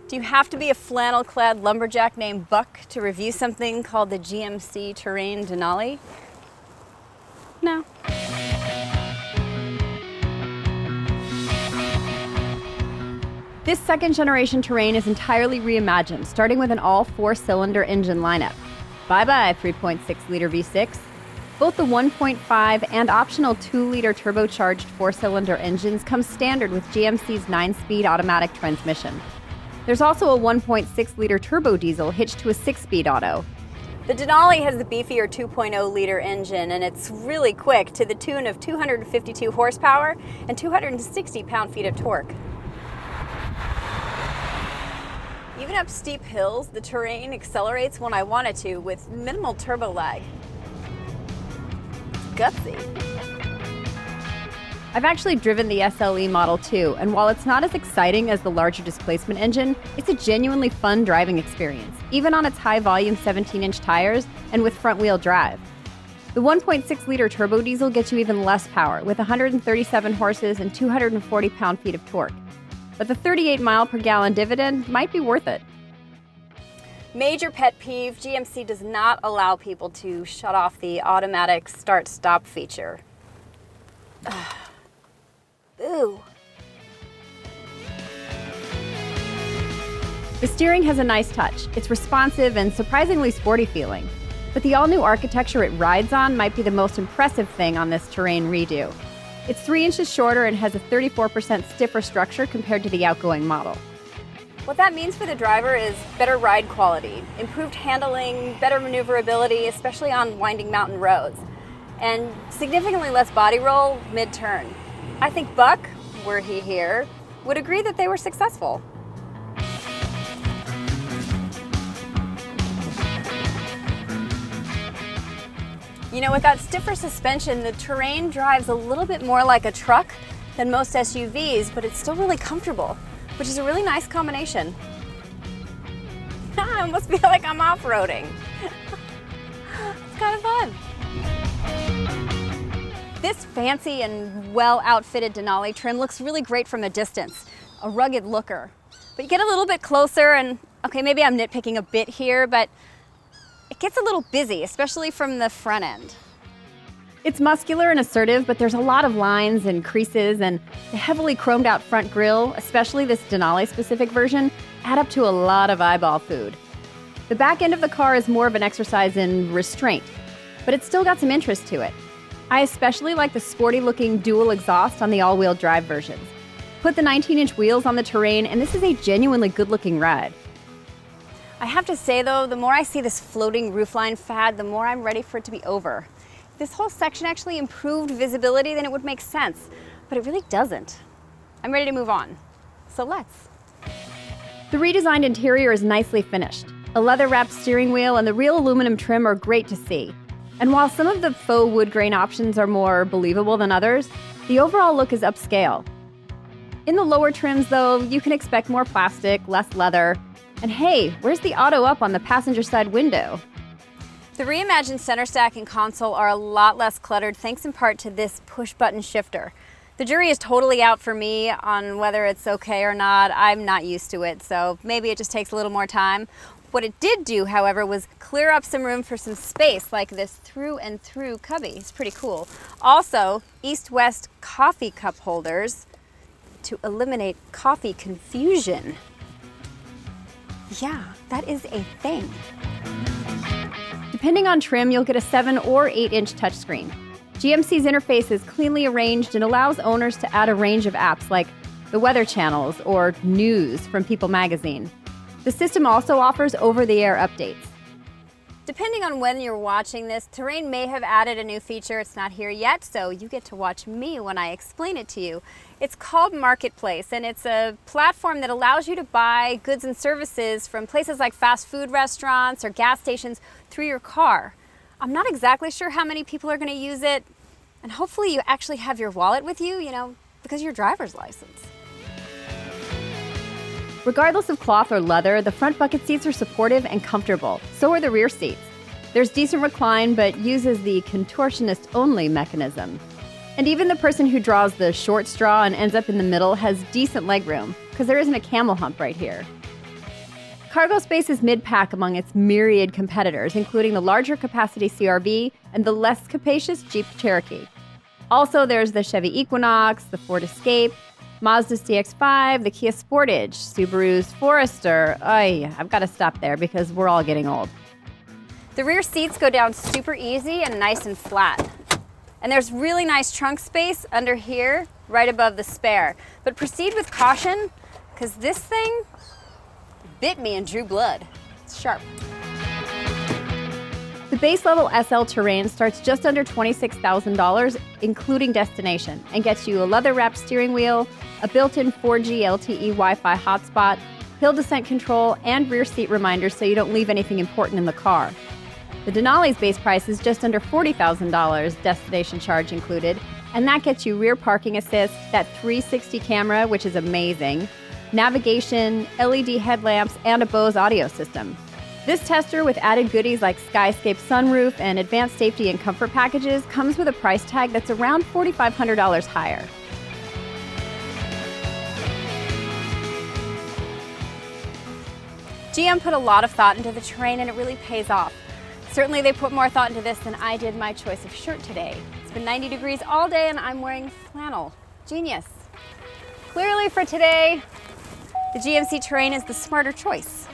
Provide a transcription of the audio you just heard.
Do you have to be a flannel-clad lumberjack named Buck to review something called the GMC Terrain Denali? No. This second-generation Terrain is entirely reimagined, starting with an all-4-cylinder engine lineup. Bye-bye 3.6-liter V6. Both the 1.5 and optional 2-liter turbocharged 4-cylinder engines come standard with GMC's 9-speed automatic transmission. There's also a 1.6-liter turbo diesel hitched to a 6-speed auto. The Denali has the beefier 2.0-liter engine, and it's really quick to the tune of 252 horsepower and 260 pound-feet of torque. Even up steep hills, the Terrain accelerates when I want it to with minimal turbo lag. It's gutsy. I've actually driven the SLE Model 2, and while it's not as exciting as the larger displacement engine, it's a genuinely fun driving experience, even on its high-volume 17-inch tires and with front-wheel drive. The 1.6-liter turbo diesel gets you even less power, with 137 horses and 240 pound-feet of torque. But the 38-mile-per-gallon dividend might be worth it. Major pet peeve, GMC does not allow people to shut off the automatic start-stop feature. Ooh. The steering has a nice touch. It's responsive and surprisingly sporty feeling. But the all-new architecture it rides on might be the most impressive thing on this Terrain redo. It's 3 inches shorter and has a 34% stiffer structure compared to the outgoing model. What that means for the driver is better ride quality, improved handling, better maneuverability, especially on winding mountain roads, and significantly less body roll mid-turn. I think Buck, were he here, would agree that they were successful. You know, with that stiffer suspension, the Terrain drives a little bit more like a truck than most SUVs, but it's still really comfortable, which is a really nice combination. I almost feel like I'm off-roading. It's kind of fun. This fancy and well-outfitted Denali trim looks really great from a distance, a rugged looker. But you get a little bit closer and, okay, maybe I'm nitpicking a bit here, but it gets a little busy, especially from the front end. It's muscular and assertive, but there's a lot of lines and creases, and the heavily chromed out front grille, especially this Denali-specific version, add up to a lot of eyeball food. The back end of the car is more of an exercise in restraint, but it's still got some interest to it. I especially like the sporty-looking dual exhaust on the all-wheel drive versions. Put the 19-inch wheels on the Terrain, and this is a genuinely good-looking ride. I have to say, though, the more I see this floating roofline fad, the more I'm ready for it to be over. If this whole section actually improved visibility, then it would make sense, but it really doesn't. I'm ready to move on. So let's. The redesigned interior is nicely finished. A leather-wrapped steering wheel and the real aluminum trim are great to see. And while some of the faux wood grain options are more believable than others, the overall look is upscale. In the lower trims, though, you can expect more plastic, less leather, and hey, where's the auto up on the passenger side window? The reimagined center stack and console are a lot less cluttered thanks in part to this push-button shifter. The jury is totally out for me on whether it's okay or not. I'm not used to it, so maybe it just takes a little more time. What it did do, however, was clear up some room for some space, like this through and through cubby. It's pretty cool. Also, east-west coffee cup holders to eliminate coffee confusion. Yeah, that is a thing. Depending on trim, you'll get a 7 or 8-inch touchscreen. GMC's interface is cleanly arranged and allows owners to add a range of apps like the weather channels or news from People magazine. The system also offers over-the-air updates. Depending on when you're watching this, Terrain may have added a new feature. It's not here yet, so you get to watch me when I explain it to you. It's called Marketplace, and it's a platform that allows you to buy goods and services from places like fast food restaurants or gas stations through your car. I'm not exactly sure how many people are going to use it, and hopefully you actually have your wallet with you, because of your driver's license. Regardless of cloth or leather, the front bucket seats are supportive and comfortable. So are the rear seats. There's decent recline, but uses the contortionist-only mechanism. And even the person who draws the short straw and ends up in the middle has decent legroom, because there isn't a camel hump right here. Cargo space is mid-pack among its myriad competitors, including the larger capacity CR-V and the less capacious Jeep Cherokee. Also, there's the Chevy Equinox, the Ford Escape, Mazda's CX-5, the Kia Sportage, Subaru's Forester. I've got to stop there because we're all getting old. The rear seats go down super easy and nice and flat. And there's really nice trunk space under here, right above the spare. But proceed with caution, because this thing bit me and drew blood. It's sharp. The base level SL Terrain starts just under $26,000, including destination, and gets you a leather-wrapped steering wheel, a built-in 4G LTE Wi-Fi hotspot, hill descent control, and rear seat reminders so you don't leave anything important in the car. The Denali's base price is just under $40,000, destination charge included, and that gets you rear parking assist, that 360 camera, which is amazing, navigation, LED headlamps, and a Bose audio system. This tester, with added goodies like Skyscape sunroof and advanced safety and comfort packages, comes with a price tag that's around $4,500 higher. GM put a lot of thought into the Terrain, and it really pays off. Certainly they put more thought into this than I did my choice of shirt today. It's been 90 degrees all day and I'm wearing flannel. Genius. Clearly for today, the GMC Terrain is the smarter choice.